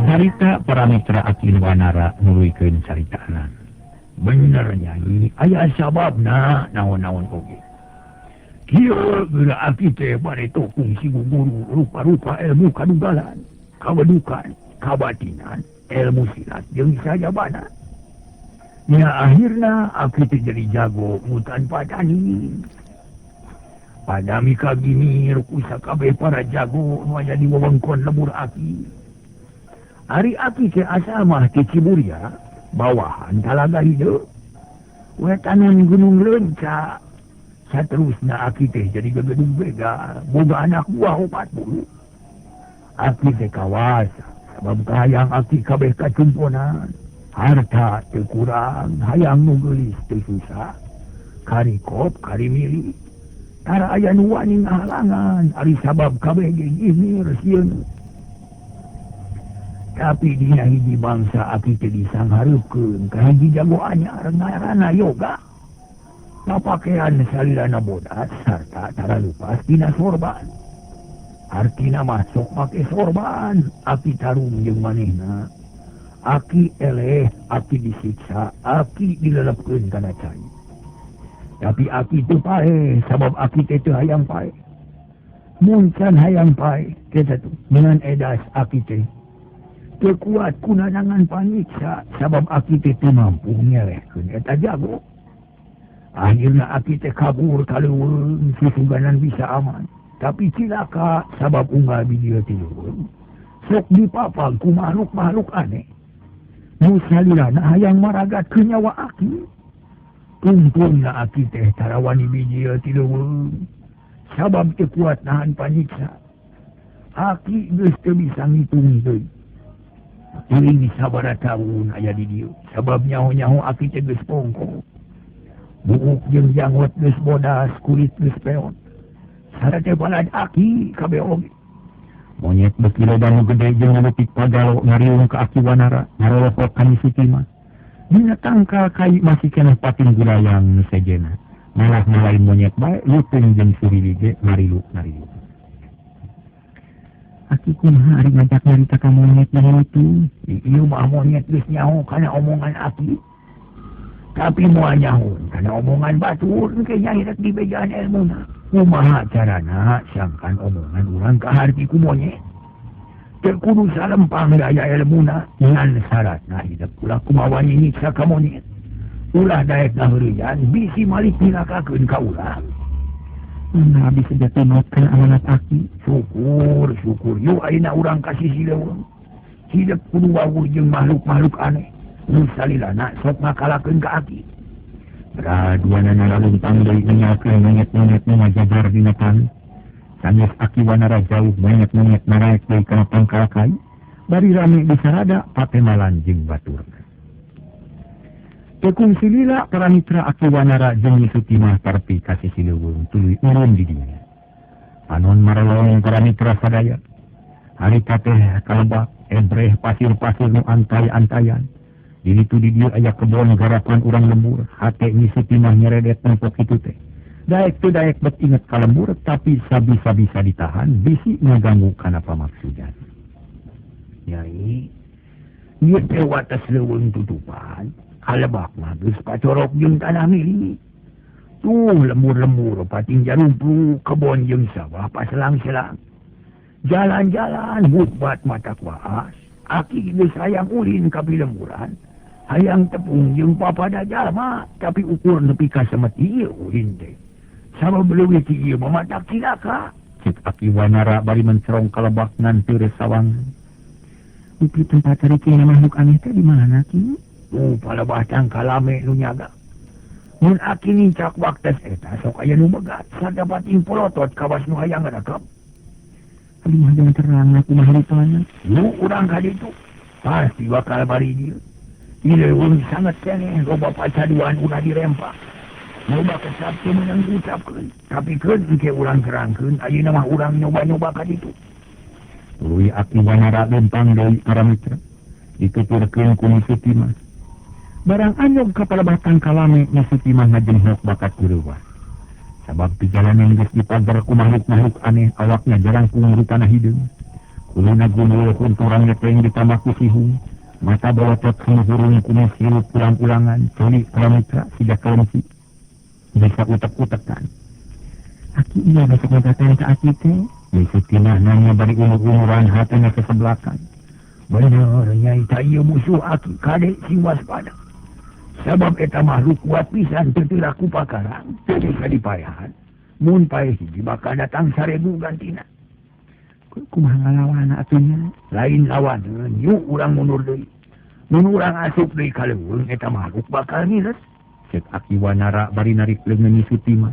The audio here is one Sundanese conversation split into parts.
Carita para mitra Akin Wanara nuluykeun caritaanan. Bener Nyai, aya sababna naon-naon oge. Kieu geura aki teh bade tokung si guru rupa-rupa ilmu kadugalan, kawedukan, kabatinan, ilmu silat jeung sajabana. Nya akhirna aki teh jadi jago mutan padani. Padami kagini rukusa kabeh para jago nu aya di wewengkon lembur aki. Ari aki teh asal mah ti Ciburia, bawahan Talaga Hideu. Wetanan Gunung Leunca. Saterusna aki teh jadi gegedung bega, boga anak buah 40. Aki teh kawasa, sabab kahayang aki kabeh kacumponan. Harta teu kurang, hayang nu geulis teu susah. Karikop, karimili. Tara aya nu wani ngahalangan, ari sabab kabeh geus ihmir sieun. Tapi dina hiji bangsa aki teh disanghareukeun ka hiji jago anyar ngaranna Yoga. Papakean salilana bodas sarta tara lupas dina sorban. Artina masuk make sorban, aki tarung jeung manehna. Aki eleh, aki disiksa, aki dilelepkeun kana cai. Tapi aki teu pae, sabab aki teh hayang pae. Mun can hayang pae, kita tuh dengan edas aki teh. Teu kuat kunanangan panyiksa, sabab aki teh teu mampu nyelehkeun eta jago. Akhirna aki teh kabur kaleuweung susuganan bisa aman. Tapi cilaka sabab unggal di dieu tileuweung. Sok dipapag ku makhluk-makhluk aneh. Nu salilana hayang maragatkeun nyawa aki. Tumpungna aki teh tarawani bijil tileuweung. Sabab teu kuat nahan panyiksa. Aki geus teu bisa ngitung deui. Teuing sabaraha taun aya di dieu. Sabab nyaho-nyaho aki teh geus pongko. Buuk jeung jangwet geus bodas, kulit geus peot. Sarate balad aki kabeh oge. Monyet beki loba nu gede jeung leutik pagalo ngariung ka Aki Wanara, ngarolopot ka Nisutima. Dina tangkal kai masih keneh pating gurayang nu sejena. Malah ngalain monyet bae leuteung jeung surili ge ngarilu-ngarilu. Aki kumaha ari ngajak nyarita ka monyet yang itu? Ieu mah monyet geus nyaho kana omongan aki. Tapi moal nyaho kana omongan batur ke Nyai rek dibejaan ilmuna. Kumaha carana sangkan omongan urang kaharti ku monyet. Teu kudu salempang daya ilmuna ngan syaratna hidup ulah kumaha nyiksa ka monyet. Ulah daek ngaheureuyan bisi malik nilakakeun ka urang. Nah, bisa jatuh notkan amanat aki. Syukur. Yuk aina urang kasih sileuweung. Hidup kudu wawuh jeung makhluk-makhluk aneh. Nu salilana sok ngakalakeun ka aki. Raduanana laluntang deui ninggalkeun monyet-monyet nu ngajajar dina tali. Sanes Aki Wanara jauh monyet-monyet naraek deui kana pangkal kai. Bari rame disarada patemalan jeung baturna. Tekung silila para mitra Aki Wanara jeung Nisutimah tarpi kasih sileuweung tuluy urun di dinya. Panon marelong para mitra sadaya. Harita teh kalebak ebreh pasir-pasir nu antai-antayan. Dilitu di dieu aya kebon garapan urang lembur. Hate Nisutimah nyeredet nempok kitu teh. Daek teu daek bet inget ka lembur tapi sabisa-bisa ditahan bisi ngaganggu kana pamaksudan. Nyai, ieu teh wates leuweung tutupan. Kalebak mah geus pacorok jeung tanah milik. Tuh lembur-lembur pating jarumpu kebon jeung sawah paselang-selang. Jalan-jalan hutbat mata kuas. Aki geus hayang ulin ka pilemburan. Hayang tepung jeung papada jalma tapi ukur nepi ka semeti ulin teh. Sabab leuwih ti ieu mah matak cilaka. Cek Aki Wanara bari mencerong kalebak ngan teu resawang. Upi tempat caricing makhluk aneh teh di mana ki? Palebah tangkalame nu nyaga. Mun aki nincak waktes eta sok aya nu megat sadapating polotot kawas nu hayang ngrakep. Aduh mah jangan terang aku mah haritana. Nu urang ka ditu pasti bakal bari dieu. Ileuweung sangat keneh loba pacaduan ulah dirempak. Loba kesabtu menang ucapkeun. Tapi keun engke urang terangkeun ayeuna mah urang nyoba-nyoba ka ditu. Tuluy Aki Wanara lempang deui para mitra. Dituturkeun ku Nisutimah. Barang anyog kapalebah tangkalame Nisutimah ngajenghok bakat kureuwah. Sabab perjalanan geus dipager ku makhluk-makhluk aneh awaknya jarang kunguru tanah hideung. Uluna gunul kunturang leteng ditamaku sihung. Mata bolotot sumuhurung kumis hirup ulang-ulangan. Coli pramitra sidak kelengsi. Bisa utek-utekan. Aki iya besok ngedatain ke aki teh. Besok timah nanya bari umur-umuran hatinya kesebelakan. Bener nyai tak iya musuh aki kadek sing waspada. Sebab eta makhluk kuat pisan tertilaku pakarang. Jadi kadipayahan. Mun pae hiji bakal datang 1000 gantina. Kumaha ngalawan atunya? Lain lawan, yuk urang mundur deui. Mun urang asup deui ka leuweung eta makhluk bakal ngiles. Cek Aki Wanara bari narik leungeun Nyi Sutima.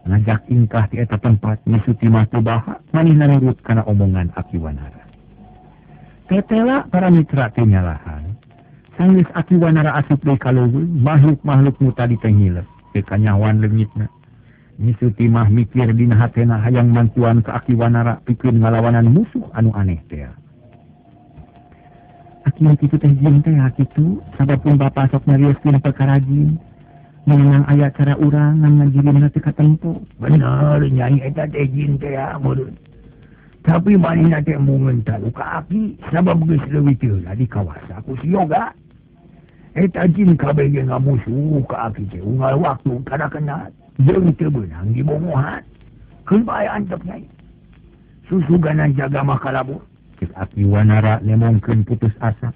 Ngajak ingkah di eta tempat Nyi Sutima teu baha, manehna nurut kana omongan Aki Wanara. Tetela para mitra teh nyalahan. Sanggeus Aki Wanara asup deui ka leuweung, makhluk-makhluk nu tadi teh ngiles, teu kanyawan leungitna. Nyi Sutimah mikir dina hatena hayang mantuan ke Aki Wanara pikeun ngalawanan musuh anu aneh teh. Aki kitu teh jin teh kitu, sababpun bapa sok nyarioskeun perkara jin. Menang aya cara urang ngan ngajirinna teu katempo. Bener nyai eta teh jin teh mulut. Tapi manehna teh mungeun talu ka Aki sabab geus leuwih teulah dikawasa ku si Yoga. Eta jin kabeh ge ngamusuh ka Aki teh unggal waktu kada kenal. Jeung teu beunang dibongohan. Keun bae antep nyai. Susuganan jaga makalabur. Cek Aki Wanara nemongkeun putus asa.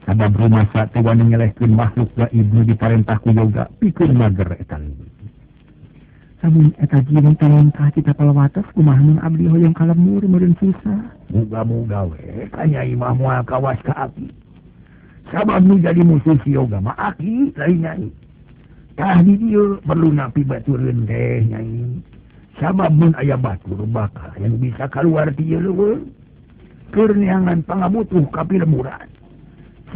Sabab rumasa teu wani nyelehkeun makhluk gaib nu diparentah ku Yoga pikeun mager eta leuwih. Samun eta jin teh ngintah kita palawatos kumaha mun abdi hoyong kalemur meureun susah. Muga-muga we ka nyai mah moal kawas ka Aki. Sabab nu jadi musuh si Yoga mah Aki lain nyai. Tah di dieu perlu napi batureun teh nyai. Sabab mun aya batur bakal yang bisa kaluar ti ieu leuweung. Keur neangan pangabutuh ka pilemuran.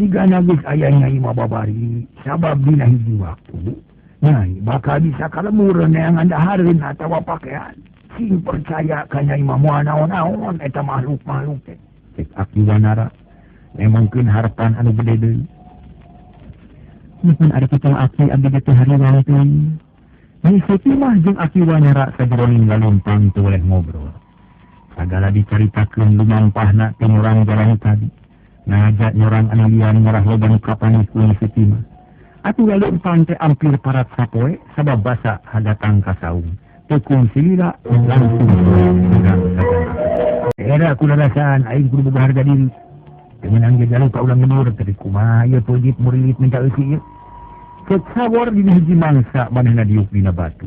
Sigana geus aya nyai mah babari sabab dina hiji waktu nyai bakal bisa kalemur neangan dahareun atawa pakean. Sing percaya ka nyai mah moal naon-naon eta makhluk-makhluk teh. Cek Aki Wanara nemongkeun harapan anu gede deui. Mungkin ada kita Aki abdi teh hari walaupun Nyi Sutimah jeung Aki Wanara sajeroning lalumpang teu boleh ngobrol. Sagala dicaritakeun lumampahna ti urang jalan tadi. Ngajak nyorang anu lian ngarah loba nu kapanih ku Nyi Sutimah. Atuh lalumpang teh ampir parat sapoe sabab basa hadatang ka saung. Teu kungsi lila langsung urang sagala. Era kudarasaan aing kudu boga harga diri. Dengan jalan ka ulang ngemur tadi kumaha ieu pojit murilit minta eusi ieu. Cek sawor dina hiji mangsa manehna diuk dina batu.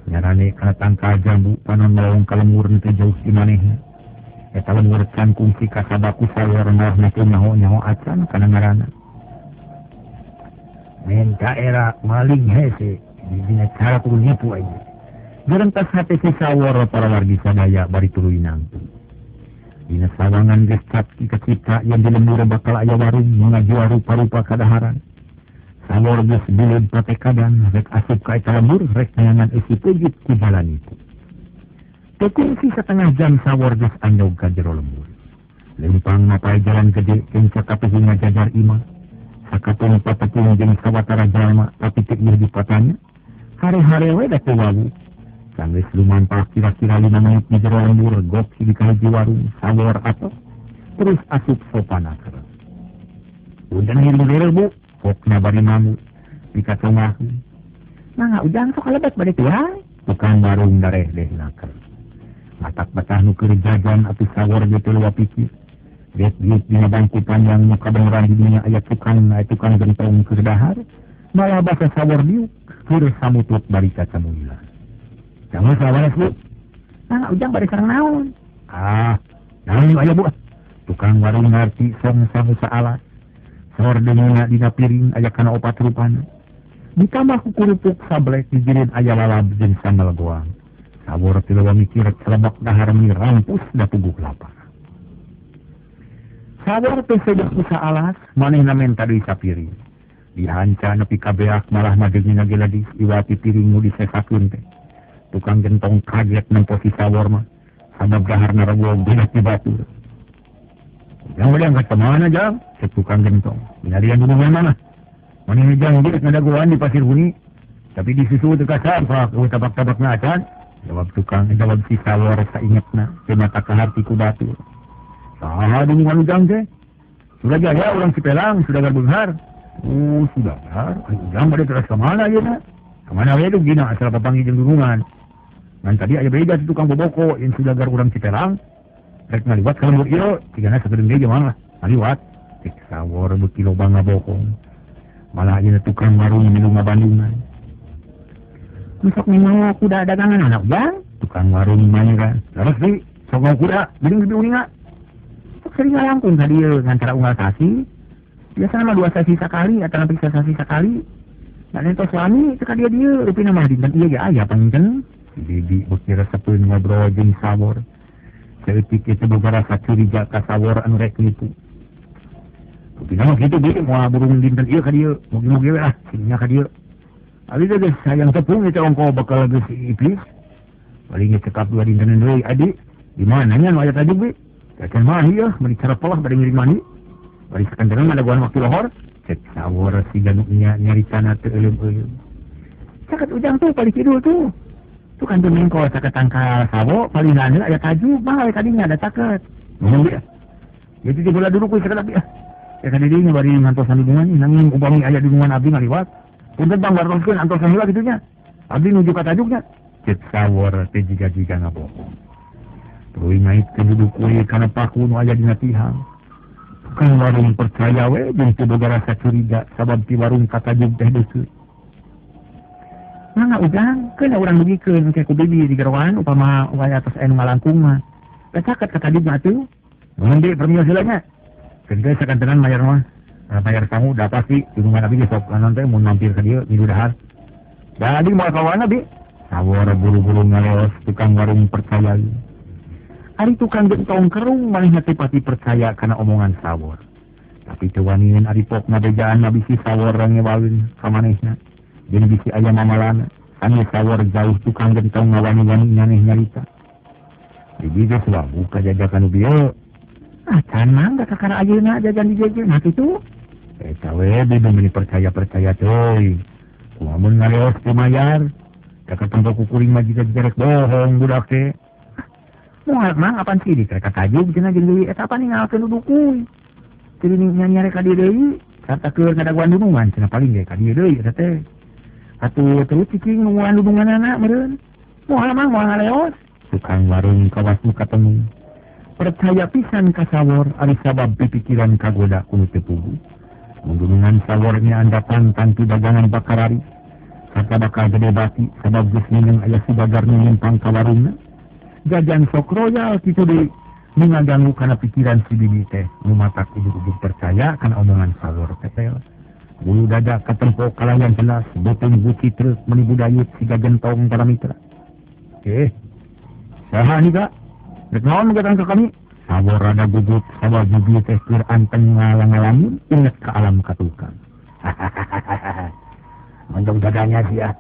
Nyarane kana tangkal jambu panon melong kalemur teu jauh di manehna. Eta lemur can kungsi ka sabaku sawor narna teu nyaho-nyaho acan kana ngaranna. Menta era maling hese di dina cara kudu nipu aja. Gerentas hate si sawor para wargi sadaya bari tuluy nangtu. Dina sawangan geus kita yang di lembur bakal aya warung mengajuar rupa-rupa kadaharan. Sawor geus bileud patekadan rek asup ka eta lembur rek neangan isi pejit ku jalan itu. Teu kungsi satengah jam sawor geus anyog ka jero lembur. Lempang napae jalan gede jeung sakapeung ngajajar imah. Sakatong patepung jeung sawatara jalma tapi teu ieu dipatanya. Hare-hare we da teu wawu. Sanggeus lumampah kira-kira 5 menit di jero lembur gok di kahiji warung sawor atos. Terus asup sopanaker. Udan hilir bu. Kokna bari mamu, pika tongahu. Mangga ujang sok kalebet bari tuai. Tukang warung dareh deh naker. Matak batah nu keur jajan atuh sawor ge teu pikir. Lihat-lihat dina bangku panjang nu kadengeran di dunia aya tukang gentong keur dahar. Malah basa sawor diuk keur samutut bari ka camuilan. Jangan sawanes bu. Mangga ujang bari sareng naon? Naon ieu aya bu? Tukang warung ngarti song-song saalas. Sawor dengeuna dina piring aya kana 4 rupana. Ditambah ku kerupuk sablek dijirin aya lalab jeung sambal goang. Sawor teu leuwih mikir celebak dahar meni rampus da puguh lapar. Sawor teh sedek ku saalas manehna menta deui sapiring. Dihanca nepi ka beak malah madegina ge ladis iwati piring nu disesakeun teh. Tukang gentong kaget nemposi sawor mah sabab daharna rewog beunah ti batur. Yang boleh angkat kemana jang? Cek tukang gentong. Binarian dulu mana? Mana jang dia ngadaguan di pasir huni. Tapi di susu teka sampah. Tabak-tabak ngacan. Jawab si sawor saingetna. Kena tak harti ku batu. Saha dunungan ujang teh? Sudah jaya orang Cipelang, sudah berbesar. Oh, sudah benar. Ujang pada terus kemana ya nak? Kemana ya itu gina asal papangi jeung dunungan. Dan tadi aja beda si tukang boboko yang sudah gar orang Cipelang. Rek ngaliwat kalau mau iyo, tigana sekedeng dia gimana? Ngaliwat. Cek sawor beuki loba ngabokong. Malah aja tukang warung minum ngabandungan. Besok nih mau kuda dagangan anak Ujang? Tukang warung mana kan? Terus sih, sok mau kuda, biling bibi uninga. Sok sering ngalangkung tadi ngantara unggal sasi. Biasa nama 2 sasi sekali, atau lebih sasi sekali. Dan itu suami, cekak dia, rupi nama dinten iya ya ayah pangken. Si bibi bukti resepun ngobrol jeung sawor. Seetik itu beberapa rasa curiga ka sawor anu rek nipu. Rupi nama gitu bibi, mau burung dinten iya ka dia. Mugi-mugi lah, sininya ka dia. Ali deh sayang tepung itu ongko bakal lagi si iblis. Palingnya cekap 2 dinten deui adik. Di mana nya nu aya tajuk bi? Kacan mah ieu, meni cara polah bade ngiring mani. Bari sekandeungan ada guan waktu lohor. Cek sawor si ganuknya nyaricana teu euleum-euleum. Caket Ujang tuh paling kidul tuh. Tuh kan tuh mengko caket tangkal sawo paling hana aya tajuk mah kadinya ada caket. Ngomong dia. Jadi di bola duduk kuy caket abi. Ya kan didinya bari ngantosan dudungan nanging upami aya dudungan abdi ngaliwat. Punten Bang wartoskeun antosan heula kitunya. Abdi nuju ka tajuknya. Cek sawor teh jiga-jiga ngabohong. Tuluy naik ke duduk kuy kana paku nu aya dina tihang. Tukang warung percaya we jeung teu boga rasa curiga sabab ti warung katajuk teh deukeut. Mangga Ujang, keun urang dugikeun ke ku bibi di gerowan upama aya atos anu ngalangkung mah. Caket ka tajuk mah atuh. Mun deui permios heula nya. Keun geus sakantenan mayar mah. Bayar tamu udah pasti dunungan abi besok kanan teh mun mampir ka dieu minggu dahar. Da abi moal kawana bi. Sawor buru-buru ngaleos tukang warung percaya. Ari tukang gentong kerung manehna teh pati percaya kana omongan sawor. Tapi teu wani ari pok ngabejaan bisi sawor ngewalin ka manehna. Jeung bisi aya mamalana, sami sawor jauh tukang gentong ngawani-wani nyaneh nyarita. Jadi geus wabu ka jajakan bieu. Ah, can mangga kakara ayeuna jajan di jeje mah kitu. Eta we bibi meni percaya-percaya teuy. Kumaha mun ngaleos teu mayar? Kakak tempo kukuring mah jiga rek bohong budak teh. Moal mang apaan sih dikrek tajuk cenah jeung deui eta apa ninggalkeun duduk kuy. Teu nyari ka dieu deui, sarta keur ngadaguan dunungan cenah paling ge ka dieu deui eta teh. Atuh terus cicing nungguan dununganana meureun. Moal mang moal ngaleos. Tukang warung kawas nu katemu. Percaya pisan ka sawor ari sabab pipikiran kagoda kudu teu puguh. Mundungan sawornya andatan tantu dagangan bakarari. Sarta bakal gede bati sabab geus mineng aya si bagar nu nyimpang ka warungna. Jajan sok royal kitu deui nu ngaganggu kana pikiran si bibi teh nu matak ujug-ujug percaya kana omongan sawor tetel. Bulu dada katempo kalayan jelas beuteung buci truk meni budayut si gagentong para mitra. Saha nih Kak? Rek naon datang ke kami? Sawor rada gugut sabab bibi teh keur anteng ngalang-alangin inget ka alam katukang. Mendong dadanya sia.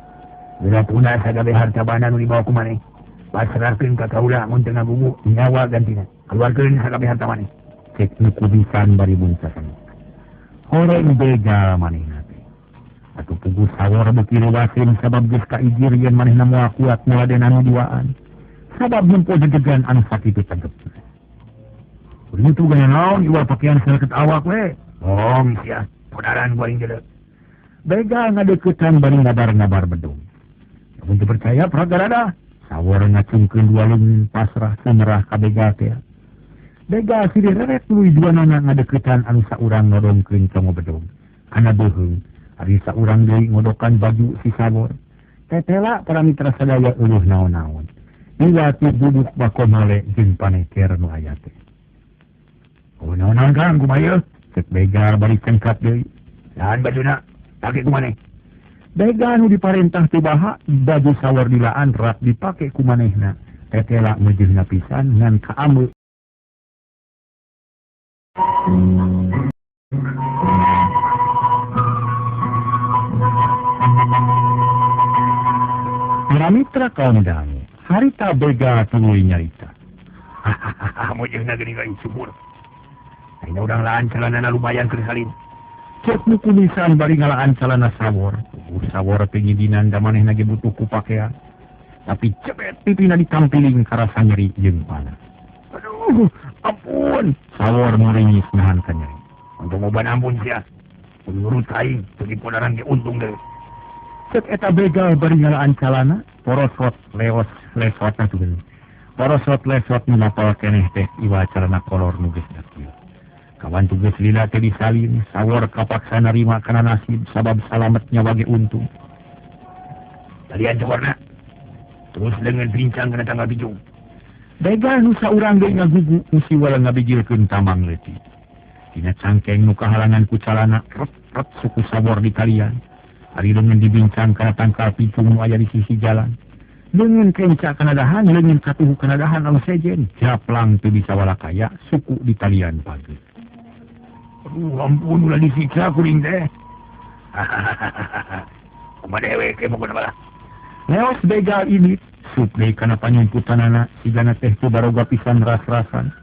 Bila tuna sagabe harta bana nu dibawa ku maneh. Pasrahkeun ka kaula mun teu ngagugu nyawa gantina. Keluarkeun sagabe harta maneh. Cek nu kubisan bari buncasan. Horeng begal manehna teh. Atuh puguh sawor beuki lewaseun sabab geus kaijir yen manehna moal kuat ngeladen anu duaan. Sabab nempo jejegan anu sakitu tegep. Kuring itu gana naon iwal pakaian saleket awak we. Oh sia, podaran gua jeuleuh. Begal ngadeuketan bari ngabar-ngabar bedung. Mun teu percaya pragarada. Sawor ngacungkeun 2 leungeun pasrah sumerah ka begal teh. Begal silih reret tuluy duanana ngadeuketan anu saurang nodongkeun congo bedung. Kana beuheung ari saurang deui ngodokan baju si sawor. Tetela para mitra sadaya eueuh naon-naon. Iwati duduk bakomole jeung paneker nu aya teh. Oh naon kang kumaha? Cek begal bari cengkat deui. Lahan bajuna, pake kumaneh. Begal nu diparentah ti baha baju sawor dilaan rap dipake ku manehna. Tetela meujeuhna pisan ngan kaameu. Para mitra kaum dangu, harita begal tuluy nyarita. Hahaha, meujeuhna geuning lain subur. Ayeuna urang laan calanana lumayan keur salin. Cek nu kumisan bari ngalaan calana sawor. Sawor pengidinan da manehna ge butuh ku pakean. Tapi cepet pipina ditampiling karasa nyeri jeung panas. Aduh, Ampun. Sawor meringis nahan kanyai. Untuk ngoban ampun sia. Menurut kain, jadi podaran dia untung deh. Cek eta begal beringalaan calana, porosot leos lesotna tuh gini. Porosot lesot nunapal keneh teh iwa calana kolor nuges dakil. Kawan tugas lila teh disalin, sawor kapaksa narima kana nasib sabab salametnya wage untung. Kalian cawarna. Terus dengan bincang kena tanggal bijung. Begal nusa urang ge ngagugu musi wala ngabijilkeun tamang leutik. Tina cangkeng nu kahalangan ku calana rep suku sawor di kalian. Hari dengan dibincang kana tangkal picung nu aya di sisi jalan. Leungeun kenca kana dahan, leungeun katuhu kana dahan anu sejen. Japlang teu bisa walakaya suku di kalian pagi. Aduh, ampun ulah disiksa kuring teh. Kumaha dewe ke pokona balah. Leos begal ini supli kana panyumputanana sigana teh teu baroga pisan ras-rasan.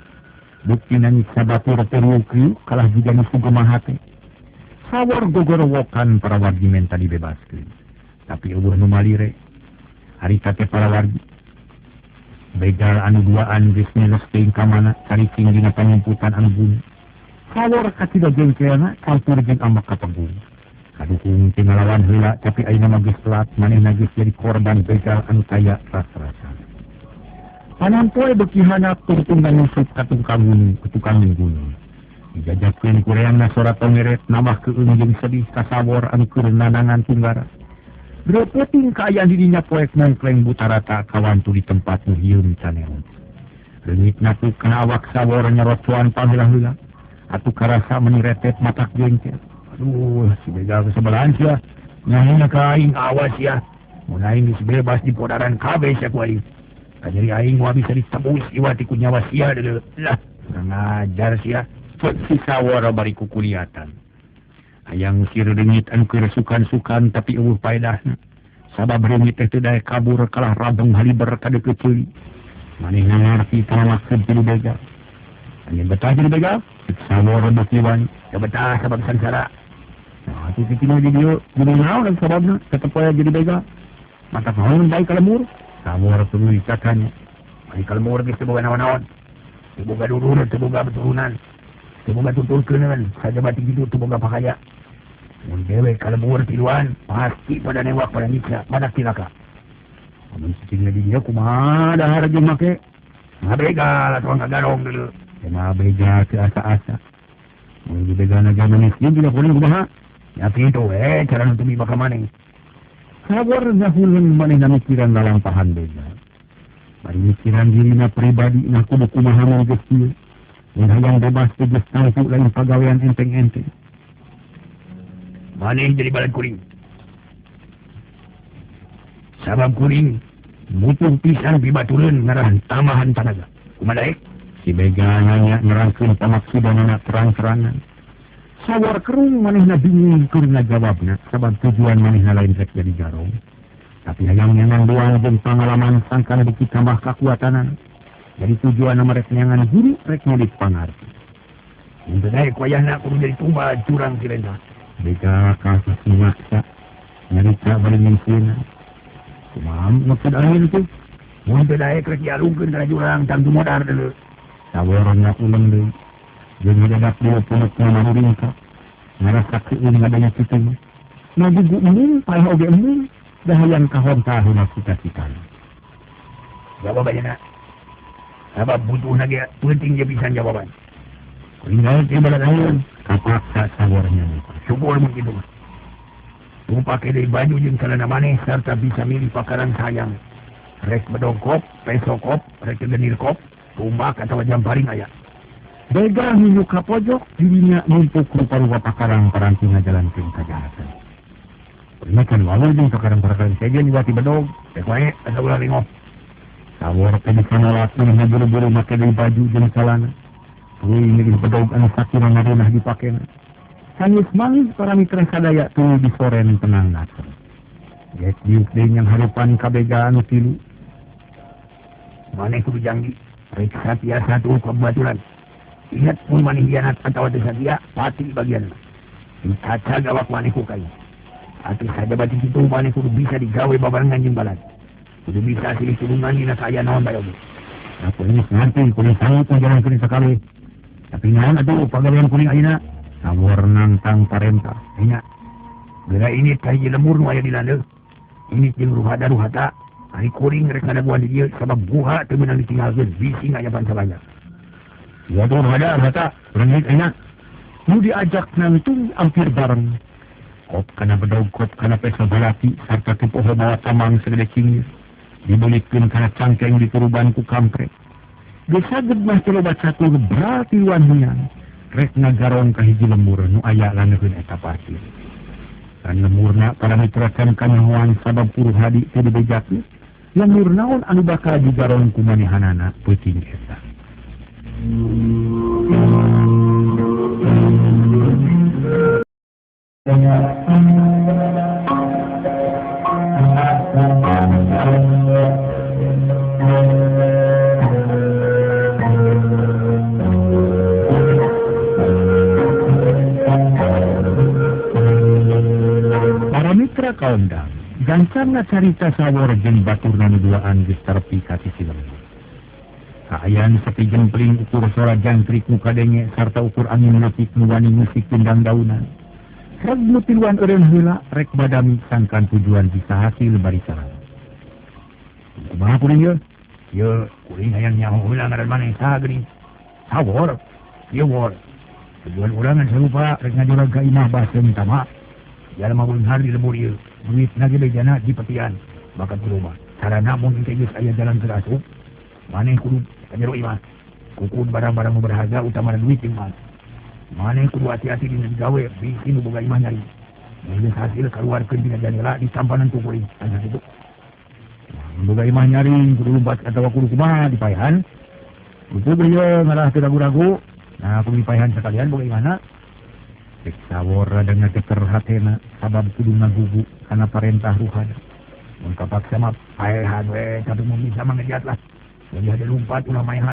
Bukti nangis sabatur terukriu kalah juga nusu gemaha teh. Sawor gogorowokan para wargi menta dibebaskeun. Tapi eueuh nu malire. Harita teh para wargi. Begal anu duaan geus ngeles teuing ka mana caricing dina panyumputan anu bumi. Sawor katida jengkelna campur jeung ambak kapegung. Kadukung teu ngalawan heula tapi ayeuna mah geus telat manehna geus jadi korban begal anu kaya ras-rasan. Panampoe beki hanap tungtungan nyusup ka tukang gunung. Dijajakeun kureangna sora tongeret nambah keung jeung sedih ka sawor anu keur nanangan tunggara. Grepeting kaayaan dirinya poek mongkleng buta rata kawan tu di tempat nu hieum caneon. Leungit natuk kana awak sawor nyarocoan paheula-heula. Atuh karasa meniretet matak jengkel. Aduh, si begal kesebelahan sia. Nyahina ka aing awas ya. Mun aing geus bebas di podaran kabeh sia ku aing. Kajari aing mau bisa ditebus iwati ku nyawa sia dulu. Lah, kurang ajar sia. Si sawor bari kukuliatan. Hayang usir reungit anu keur sukan-sukan tapi eueuh paedahna. Sabab reungit teh teu dae kabur kalah rabeng haliber ka deukeut ceuli. Manehna ngarti kana maksud ti begal. Anya betah jadi begal? Sawor beuki wani. Ya betah sabab sangsara. Nah, itu tina di dieu jadi naon sababna tetep aya jadi begal. Mata naon bae ka lemur. Sawor tuluy cakanya. Ari ka lemur geus teu boga naon-naon. Teu boga dulur, teu boga beturunan. Teu boga tutulkeuneun, saja batik kitu teu boga pakaya. Mun dewe ka lemur tiluan, pasti pada newak pada nyiksa, pada cilaka. Amun cicing di dieu kumaha dahar jeung make? Ngabegal atuh ngagarong deuleu. Kena begal ke asa-asa. Mun di begal na jamanis jeung dina kuring kumaha? Ya kitu cara nu tumi baka maneh. Sawor ngahulun manehna mikiran lalampahan begal. Bari mikiran dirina pribadi na kudu kumaha mun geus kieu. Mun hayang bebas teh geus tangtu lain pagawean enteng-enteng. Maneh jadi balad kuring. Sabab kuring butuh pisan pibatureun ngarahan tamahan tanaga. Kumaha daek? Si begal nanya nerangkeun pamaksudanana terang-terangan. Sawor kerung manehna bingung keur ngajawabna sabab tujuan manehna lain rek jadi garong. Tapi hayang nyangan doang jeung pangalaman sangkana beki tambah kakuatanan. Jadi tujuan rek nyangan guru rek ngulik pangarti. Mun teu daek wayahna kudu jadi tumbal curang silena. Begal kasih maksa nyarita bari mingkeuna. Kumaha maksud angin tuh? Mun teu daek rek dialungkeun kana jurang tangtu modar deuleu. Sawor uleng deui. Jeung dadak dia punukna maringka. Ngarasa keun ngadanya kitu. Ngagugu eung paeh oge eung dahayan kahontaheuna cita-citana. Jawabanna. Sabab butuhna ge penting je pisan jawaban. Kuinggal teh balad ayeun kapaksa sawornya. Syukur mun kitu mah. Tu pake deui baju jeung celana maneh sarta bisa milih pakaran sayang. Rek bedongkop, pesokop, rek genir kop, tumbak atawa jamparing aya. Begal hinyuk ka pojok, dirinya numpuk rupa-rupa pakarang paranti ngajalankeun kajahatan. Urang kan walau jeung pakarang-pakarang sejen diwati bedog, Rek wae asa ulah lingop. sawor teh bisa nolak manehna buru-buru make deui baju jeung celana. Tuluy milih bedog anu sakira ngareunah dipakena. Sangis-mangis para mitra sadaya tuluy disoren tenang nasr. Geus diuk deui nyang harupan ka begal anu tilu. Maneh kudu janji, rek satiasa tuh kebatulan. Ingat mun maneh hianat atawa teu satia, pati bagianna. Dicaca gawak maneh ku kai. Atuh saja batik kitu maneh kudu bisa digawe babarengan jeung balad. Kudu bisa silih tulungan dina saya naon bae oge. Aku ini nanti kuning sanggup menjalan kuning sekali. Tapi naon atuh pagawean kuning ayeuna? Sawor nantang parentah. Nya. Geura ini kahiji lembur nu aya di landeu. Ini jeung ruhada-ruhata. Ari kuring rek ngadaguan di dieu sabab buha teu meunang ditinggalkeun bisi ngayapan sabaya. Ya tuh ruhada-ruhata, urang ayeuna. Nu diajak nantung hampir bareng. Kop kana bedaug kop kana pesa balaki sarta tu poho bawa tamang segede cingir. Dibelikeun kana cangkeng dituruban ku kampret. Gesaged mah coba satu berarti wanhian. Rek ngagarong kahiji lembur nu aya laneuheun eta pasir. Kan lemurna para mitrakan kanahuan sabab puruh hadi teu dibejakeun. Lembur naon anu bakal digarong ku manehanana peuting eta. Para mitra kaundang, gancangna carita sawor jeung baturna nu duaan geus tarpi ka sisi lembur. Kaayaan sapi jempling ukur sora jangkrik nu kadenge sarta ukur angin leutik nu wani musik tindang daunan. Reg nu tiluan eureun heula rek badami sangkan tujuan bisa hasil bari sareng. Kumaha kuring ieu? Ieu kuring hayang nyaho heula ngaran maneh saha geuning? Sawor. Ieu wor. Tujuan urang sarupa rek ngajorog ka imah baseun tama. Jalma beunghar di lembur ieu. Duitna ge bejana dipetian. Bakat rumah. Sarana mun teh geus aya jalan keur asup. Maneh kudu kajero imah. Kukud barang-barang nu berharga utamana duit jeung emas. Maneh kudu hati-hati dina gawe bisi nu boga imah nyari. Mun hasil kaluarkeun dina janela disampanan ku kuring. Anya kitu. Boga imah nyari kudu lumpat atawa kudu kumaha dipaehan. Kudu ieu ngalah teu ragu-ragu. Nah kudu dipaehan sakalian boga imahna. Rek sawor rada ngageter hatena sabab kudu ngagugu kana parentah ruhada. Mun kapaksa mah paehan we tapi mun bisa mah ngejat lah. Jadi ada lumpat ulah main